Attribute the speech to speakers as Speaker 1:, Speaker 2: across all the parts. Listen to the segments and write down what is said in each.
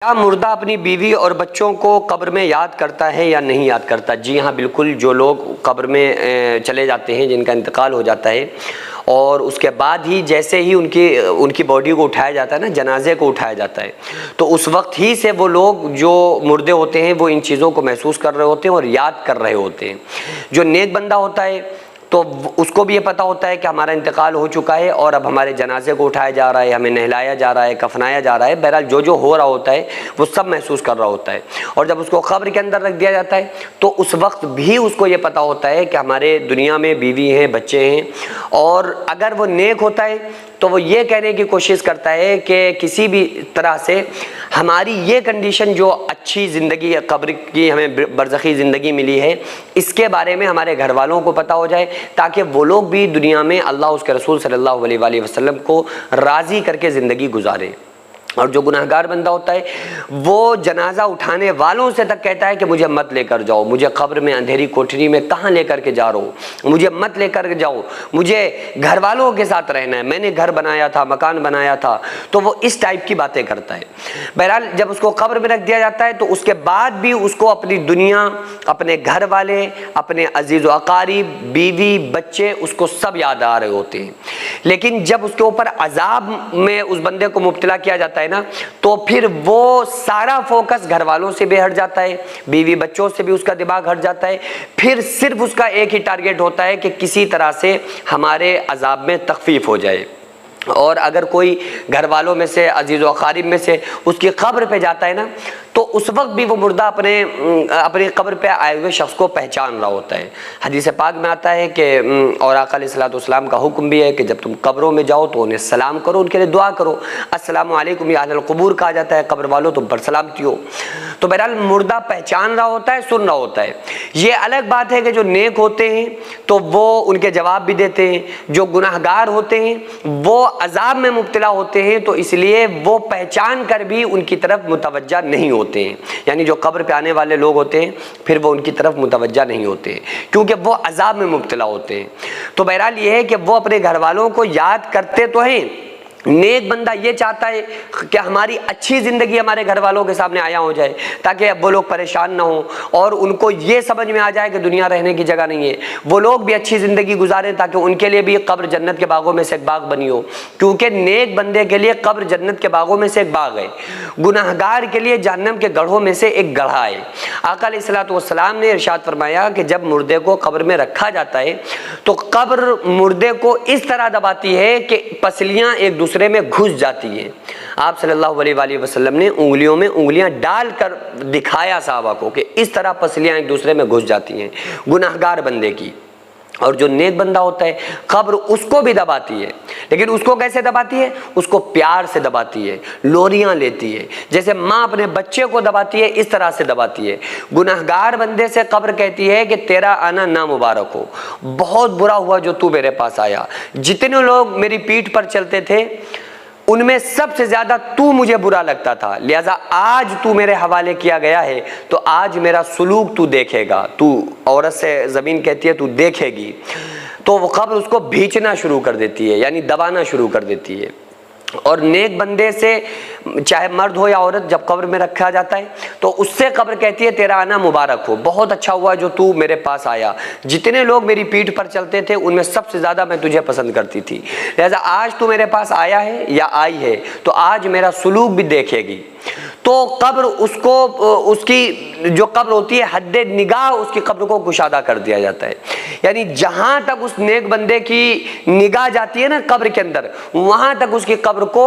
Speaker 1: کیا مردہ اپنی بیوی اور بچوں کو قبر میں یاد کرتا ہے یا نہیں یاد کرتا؟ جی ہاں بالکل، جو لوگ قبر میں چلے جاتے ہیں، جن کا انتقال ہو جاتا ہے اور اس کے بعد ہی جیسے ہی ان کی باڈی کو اٹھایا جاتا ہے نا، جنازے کو اٹھایا جاتا ہے، تو اس وقت ہی سے وہ لوگ جو مردے ہوتے ہیں وہ ان چیزوں کو محسوس کر رہے ہوتے ہیں اور یاد کر رہے ہوتے ہیں۔ جو نیک بندہ ہوتا ہے تو اس کو بھی یہ پتہ ہوتا ہے کہ ہمارا انتقال ہو چکا ہے اور اب ہمارے جنازے کو اٹھایا جا رہا ہے، ہمیں نہلایا جا رہا ہے، کفنایا جا رہا ہے۔ بہرحال جو ہو رہا ہوتا ہے وہ سب محسوس کر رہا ہوتا ہے، اور جب اس کو قبر کے اندر رکھ دیا جاتا ہے تو اس وقت بھی اس کو یہ پتہ ہوتا ہے کہ ہمارے دنیا میں بیوی ہیں، بچے ہیں، اور اگر وہ نیک ہوتا ہے تو وہ یہ کہنے کی کوشش کرتا ہے کہ کسی بھی طرح سے ہماری یہ کنڈیشن، جو اچھی زندگی ہے، قبر کی ہمیں برزخی زندگی ملی ہے، اس کے بارے میں ہمارے گھر والوں کو پتہ ہو جائے، تاکہ وہ لوگ بھی دنیا میں اللہ اس کے رسول صلی اللہ علیہ وآلہ وسلم کو راضی کر کے زندگی گزاریں۔ اور جو گناہگار بندہ ہوتا ہے وہ جنازہ اٹھانے والوں سے تک کہتا ہے کہ مجھے مت لے کر جاؤ، مجھے قبر میں اندھیری کوٹری میں کہاں لے کر کے جا رہا ہو، مجھے مت لے کر کے جاؤ، مجھے گھر والوں کے ساتھ رہنا ہے، میں نے گھر بنایا تھا، مکان بنایا تھا۔ تو وہ اس ٹائپ کی باتیں کرتا ہے۔ بہرحال جب اس کو قبر میں رکھ دیا جاتا ہے تو اس کے بعد بھی اس کو اپنی دنیا، اپنے گھر والے، اپنے عزیز و اقارب، بیوی، بچے، اس کو سب یاد آ رہے ہوتے ہیں۔ لیکن جب اس کے اوپر عذاب میں اس بندے کو مبتلا کیا جاتا ہے نا، تو پھر وہ سارا فوکس گھر والوں سے بھی ہٹ جاتا ہے، بیوی بچوں سے بھی اس کا دماغ ہٹ جاتا ہے۔ پھر صرف اس کا ایک ہی ٹارگیٹ ہوتا ہے کہ کسی طرح سے ہمارے عذاب میں تخفیف ہو جائے۔ اور اگر کوئی گھر والوں میں سے، عزیز و اقارب میں سے اس کی قبر پہ جاتا ہے نا، تو اس وقت بھی وہ مردہ اپنے قبر پہ آئے ہوئے شخص کو پہچان رہا ہوتا ہے۔ حدیث پاک میں آتا ہے کہ اور آقا علیہ الصلوۃ والسلام کا حکم بھی ہے کہ جب تم قبروں میں جاؤ تو انہیں سلام کرو، ان کے لیے دعا کرو۔ السلام علیکم یا اہل القبور کہا جاتا ہے، قبر والوں تم پر سلامتی ہو۔ تو بہرحال مردہ پہچان رہا ہوتا ہے، سن رہا ہوتا ہے۔ یہ الگ بات ہے کہ جو نیک ہوتے ہیں تو وہ ان کے جواب بھی دیتے ہیں، جو گناہگار ہوتے ہیں وہ عذاب میں مبتلا ہوتے ہیں، تو اس لیے وہ پہچان کر بھی ان کی طرف متوجہ نہیں ہوتے ہیں۔ یعنی جو قبر پہ آنے والے لوگ ہوتے ہیں پھر وہ ان کی طرف متوجہ نہیں ہوتے ہیں، کیونکہ وہ عذاب میں مبتلا ہوتے ہیں۔ تو بہرحال یہ ہے کہ وہ اپنے گھر والوں کو یاد کرتے تو ہیں۔ نیک بندہ یہ چاہتا ہے کہ ہماری اچھی زندگی ہمارے گھر والوں کے سامنے آیا ہو جائے، تاکہ اب وہ لوگ پریشان نہ ہوں اور ان کو یہ سمجھ میں آ جائے کہ دنیا رہنے کی جگہ نہیں ہے، وہ لوگ بھی اچھی زندگی گزاریں تاکہ ان کے لیے بھی قبر جنت کے باغوں میں سے ایک باغ بنی ہو۔ کیونکہ نیک بندے کے لیے قبر جنت کے باغوں میں سے ایک باغ ہے، گناہگار کے لیے جہنم کے گڑھوں میں سے ایک گڑھا ہے۔ آقا علیہ الصلوۃ والسلام نے ارشاد فرمایا کہ جب مردے کو قبر میں رکھا جاتا ہے تو قبر مردے کو اس طرح دباتی ہے کہ پسلیاں ایک دوسرے میں گھس جاتی ہیں۔ آپ صلی اللہ علیہ وآلہ وسلم نے انگلیوں میں انگلیاں ڈال کر دکھایا صحابہ کو کہ اس طرح پسلیاں ایک دوسرے میں گھس جاتی ہیں گناہگار بندے کی۔ اور جو نیک بندہ ہوتا ہے قبر اس کو بھی دباتی ہے، لیکن اس کو کیسے دباتی ہے؟ اس کو پیار سے دباتی ہے، لوریاں لیتی ہے، جیسے ماں اپنے بچے کو دباتی ہے اس طرح سے دباتی ہے۔ گناہگار بندے سے قبر کہتی ہے کہ تیرا آنا نامبارک ہو، بہت برا ہوا جو تو میرے پاس آیا، جتنے لوگ میری پیٹھ پر چلتے تھے ان میں سب سے زیادہ تو مجھے برا لگتا تھا، لہذا آج تو میرے حوالے کیا گیا ہے تو آج میرا سلوک تو دیکھے گا۔ تو عورت سے زمین کہتی ہے تو دیکھے گی، تو وہ قبر اس کو بھینچنا شروع کر دیتی ہے، یعنی دبانا شروع کر دیتی ہے۔ اور نیک بندے سے چاہے مرد ہو یا عورت جب قبر میں رکھا جاتا ہے تو اس سے قبر کہتی ہے تیرا آنا مبارک ہو، بہت اچھا ہوا جو تو میرے پاس آیا، جتنے لوگ میری پیٹھ پر چلتے تھے ان میں سب سے زیادہ میں تجھے پسند کرتی تھی، لہذا آج تو میرے پاس آیا ہے یا آئی ہے تو آج میرا سلوک بھی دیکھے گی۔ تو قبر اس کی جو قبر ہوتی ہے حد نگاہ اس کی قبر کو کشادہ کر دیا جاتا ہے، یعنی جہاں تک اس نیک بندے کی نگاہ جاتی ہے نا قبر کے اندر، وہاں تک اس کی قبر کو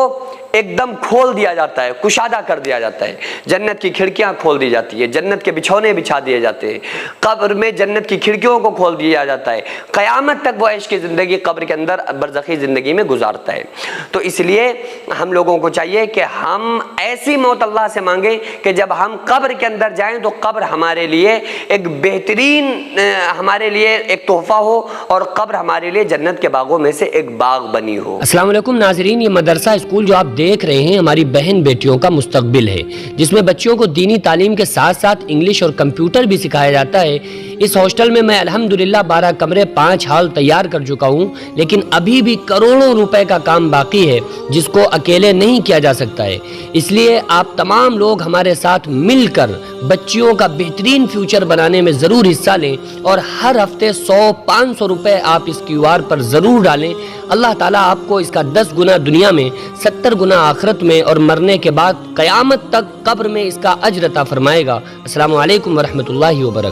Speaker 1: ایک دم کھول دیا جاتا ہے، کشادہ کر دیا جاتا ہے۔ جنت کی کھڑکیاں کھول دی جاتی ہے، جنت کے بچھونے بچھا دیے جاتے ہیں، قبر میں جنت کی کھڑکیوں کو کھول دیا جاتا ہے، قیامت تک وہ عیش کی زندگی قبر کے اندر برزخی زندگی میں گزارتا ہے۔ تو اس لیے ہم لوگوں کو چاہیے کہ ہم ایسی موت اللہ سے مانگیں کہ جب ہم قبر کے اندر جائیں تو قبر ہمارے لیے ایک بہترین ہمارے لیے ایک تحفہ ہو اور قبر ہمارے لیے جنت کے باغوں میں سے ایک باغ بنی ہو۔
Speaker 2: السلام علیکم ناظرین، یہ مدرسہ اسکول جو آپ دیکھ رہے ہیں ہماری بہن بیٹیوں کا مستقبل ہے، جس میں بچوں کو دینی تعلیم کے ساتھ ساتھ انگلش اور کمپیوٹر بھی سکھایا جاتا ہے۔ اس ہاسٹل میں الحمدللہ 12 کمرے 5 ہال تیار کر چکا ہوں، لیکن ابھی بھی کروڑوں روپے کا کام باقی ہے جس کو اکیلے نہیں کیا جا سکتا ہے۔ اس لیے آپ تمام لوگ ہمارے ساتھ مل کر بچیوں کا بہترین فیوچر بنانے میں ضرور حصہ لیں، اور ہر ہفتے 100-500 روپے آپ اس QR پر ضرور ڈالیں۔ اللہ تعالیٰ آپ کو اس کا 10 گنا دنیا میں، 70 گنا آخرت میں، اور مرنے کے بعد قیامت تک قبر میں اس کا اجر عطا فرمائے گا۔ السلام علیکم ورحمۃ اللہ وبرکاتہ۔